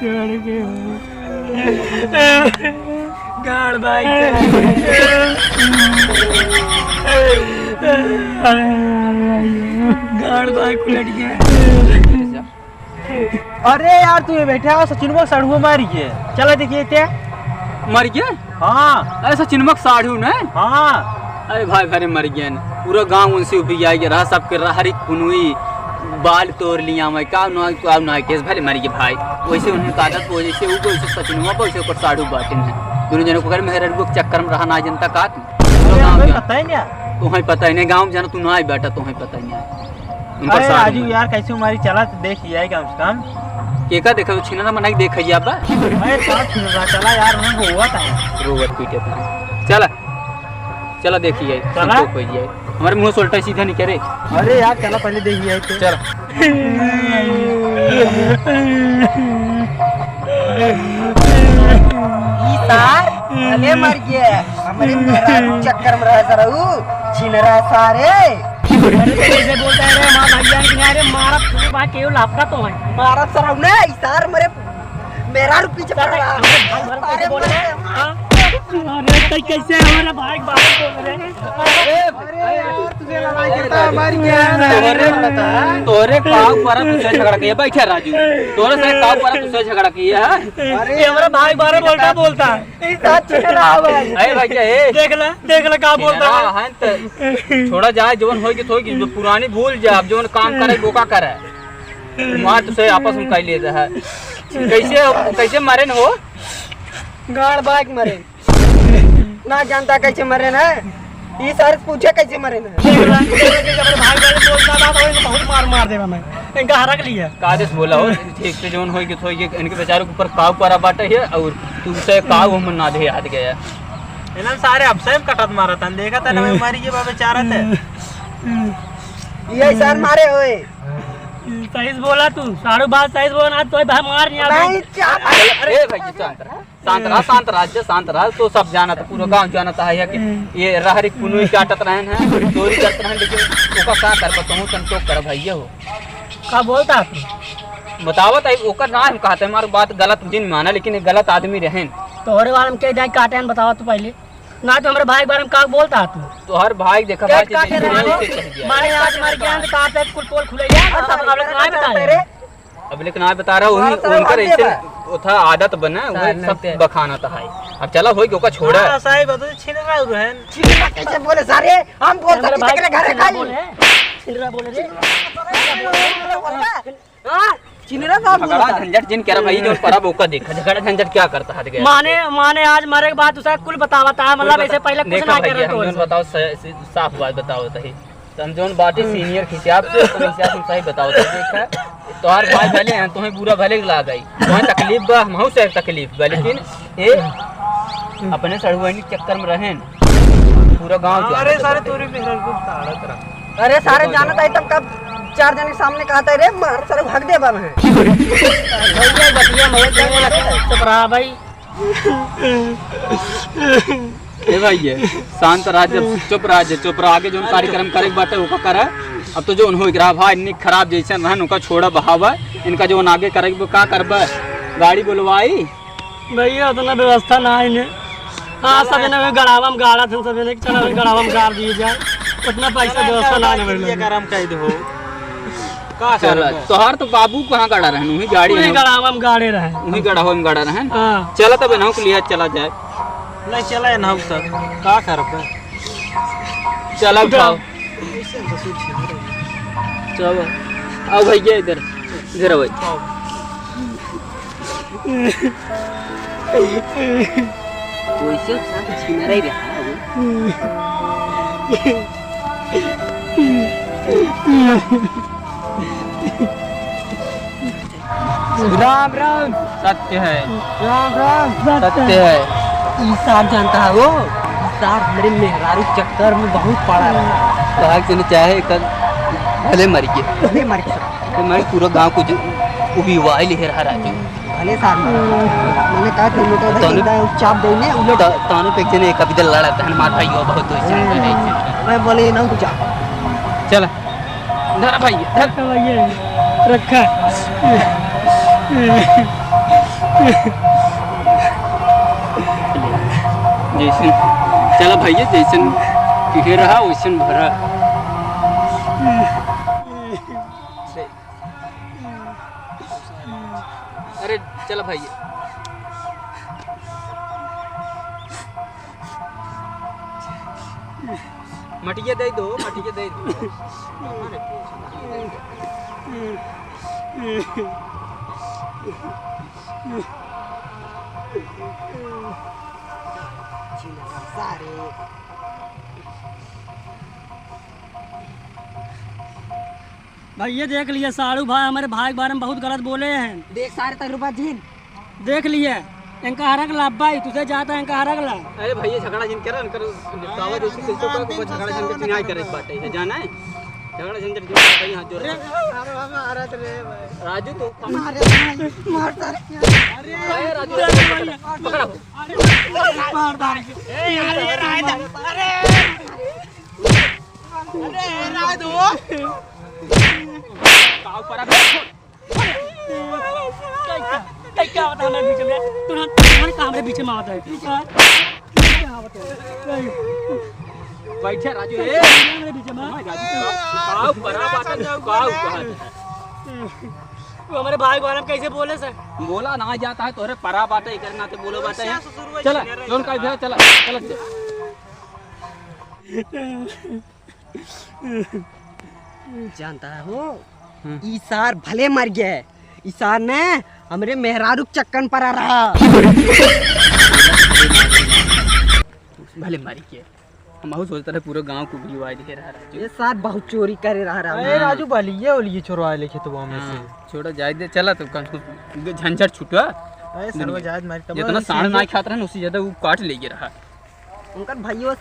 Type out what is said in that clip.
छोड़ के गाड़ भाई गाड़ भाई उलट गया। अरे यार तू ये बैठा है सचिन को सड़ुआ मारी है। चला देखिए क्या मर गया। हाँ ऐसा चिन्मक साढ़ू ने। हाँ अरे भाई भाई मर गया न। पूरा गांव उनसे उभी गया रहा सबके हरी कुनुई बाल तोड़ लिया मैं का ना केस भले मर गए भाई। वैसे उन्हें आदत हो जैसे वो वैसे सचिनुआ को वैसे साढ़ू बाटे हैं दोनों जनों को कर मेरे चक्कर में रहा ना जनता का पता ही नहीं तुम्हें पता ही नहीं गाँव में जाना तू ना बैठा तुम्हें पता ही नहीं। अरे राजू यार कैसे हमारी चला तो देख लिया कम से कम केका देखा छीना मना देखिए आप चला यार हुआ था रोवत पीटे चला चला देखिए चला हमारे मुँह से उल्टा सीधा नहीं करे। अरे यार चला पहले देखिए चल भले मर गया हमारे चक्कर में रह रहू छीन रहा सारे कैसे बोलता है रे मां भैया किनारे मारा भाई केवल लापता तो है मारा सराउ ने इसार मरे मेरा पीछे पड़ रहा कैसे बोल रहे हैं हां अरे कैसे हमारा भाई बाहर बोल रहे हैं। अरे यार तुझे लड़ाई करता हमारी क्या तोरे काव पर तुझसे झगड़ा किया बैठा राजू तोरे से काव पर तुझसे झगड़ा किया है। अरे हमारा भाई बाहर बोलता है इस साथ छीन रहा है अरे भैया ए देख ले का बोलता है है थोड़ा जाए जवन होगी तो होगी जो पुरानी भूल जा अब जवन काम करे वो का करे मार तुझसे आपस में कह ले है कैसे कैसे मरे न हो गाड़ बाइक मरे ना जानता कैसे मरे ना ये सारे पूछे कैसे मरे ना हमारे भाई बाहर बोलता था तो बहुत मार देगा मैं इनका हरक लिया कादेश बोला हो ठीक से जवन होगी तो होगी इनके बेचारों के ऊपर काव पर बाटे है और तुझसे काव हम ना दे याद गया इन्होंने सारे अब से कटत मारा था देखा था ना हमारी ये बाबे चारा थे ये सार मारे हुए सही बोला तू सारू बात सही बोला तो भाई मार नहीं अरे भाई शांत रहा तो सब जाना था पूरा गांव जाना था है कि ये रहरी कुनुई काटत रहन है चोरी करते रहन लेकिन ओका का कर बताऊं संतोष कर भैया हो का बोलता तू बतावत है ओकर ना हम कहते हमारी बात गलत जिन माना लेकिन गलत आदमी रहन तोहरे बारे में के जाए काटे हैं बताओ तू पहले ना तो हमारे भाई बारे में का बोलता तू तो हर भाई देखा माने आज मार ज्ञान काटे कुल पोल खुले यार सब आप लोग ना बताए अब लेकिन आप बता रहा हूँ उनका ऐसे था आदत बना वो सब बखाना था है अब चला हो गया छोड़ा साहब बता छीन रहा है छीन कैसे बोले सारे हम बोल सकते तेरे घर खाई छिलरा बोले रे हां चिनरा का झगड़ा झंझट जिन कह रहा भाई जो परब ओका देखा झगड़ा झंझट क्या करता है माने आज मरे के बाद उसे कुल बतावता है मतलब ऐसे पहले कुछ ना कर तो बताओ साफ बात बताओ तही तंजोन बाटी सीनियर खिताब से तुम हिसाब से सही बताओ तो देखा तोहर भाई भले हैं तुम्हें बुरा भले ला गई तुम्हें तकलीफ बा हमहु से तकलीफ बा लेकिन ए अपने सड़ुआनी चक्कर में रहें पूरा गांव अरे सारे तोरी मेरे को ताड़त रहा अरे सारे जानत है तब कब चार जने सामने कहा था रे मार सारे भाग दे बा मैं भैया बतिया मत देने लगा चुप रहा भाई ए भाई शांत राज चुप रहा आगे जो कार्यक्रम करे बाटे वो करा अब तो जो हो रहा भाई इतनी खराब जैसे रहन उनका छोड़ा बहावा इनका जो आगे करे का करबा गाड़ी बुलवाई भैया उतना व्यवस्था ना है ने हां सब ने गड़ावा में गाड़ा थे सब ने चला गड़ावा में गाड़ दिए जाए उतना पैसा व्यवस्था ना है ये करम कह दो का चल तोहार तो बाबू कहां गड़ा रहन उही गाड़ी उही गड़ावा में गाड़े रहे उही गड़ावा में गड़ा रहन हां चला तब ना के लिए चला जाए नहीं चला ना तक का करब चला उठाओ चलो आओ भैया इधर भाई तो इसे साथ छीना रही राम राम सत्य है राम राम सत्य है ईसार जानता है वो ईसार मेरे मेहरारू चक्कर में बहुत पड़ा रहा तो चाहे कल भले मर गए नहीं मर गया तो मैं पूरा गांव को उभी हुआ है लेहर हरा जी भले सार मैंने कहा कि मोटा सीधा चाप देने उलट ताने पे ने कभी दल लड़ा था मार भाई हो बहुत तो मैं बोले ना कुछ चल धर भाई रखा भैया रखा जैसन चला भैया जैसन कह रहा वैसन भरा। अरे चला भैया मटिया दे दो, मटिया दे दो। भैया देख लिए साड़ू भाई हमारे भाई के बारे में बहुत गलत बोले हैं। देख सारे तजुर्बा झील देख लिए इनका हरक लाभ भाई तुझे जाता है इनका हरक ला। अरे भैया झगड़ा जिन कर निपटावा दोषी से तो को झगड़ा जिन के न्याय करे बाटे है जाना है झगड़ा जिन जो भाई हां जोर मारत रे भाई राजू तो मारता अरे राजू पकड़ा मार दार अरे राजू काव पर क्या बता हमारे बीच में तुम्हारे काम रे पीछे में आता है बैठे राजू ए हमारे बीच में काव बड़ा बात काव कहा वो हमारे भाई के बारे में कैसे बोले सर बोला ना जाता है तोरे परा बाटे करना तो बोलो बाटे है चला जोन का भैया चला चला जानता है हो ईसार भले मर गया है। ईसार ने हमरे मेहरारू चक्कन पर आ रहा भले मारी के हम बहुत सोचते रहे पूरे गांव को भी वाई दिखे रहा राजू ये सार बहुत चोरी करे रहा अरे राजू बलिए ओलिए छोरवा ले खेतवा में से छोड़ा जाए दे चला तो झंझट छूटा अरे सर्व जायज मारी तब जितना साढ़ ना खाता रहा उसी ज्यादा वो काट ले रहा उनका भाइयों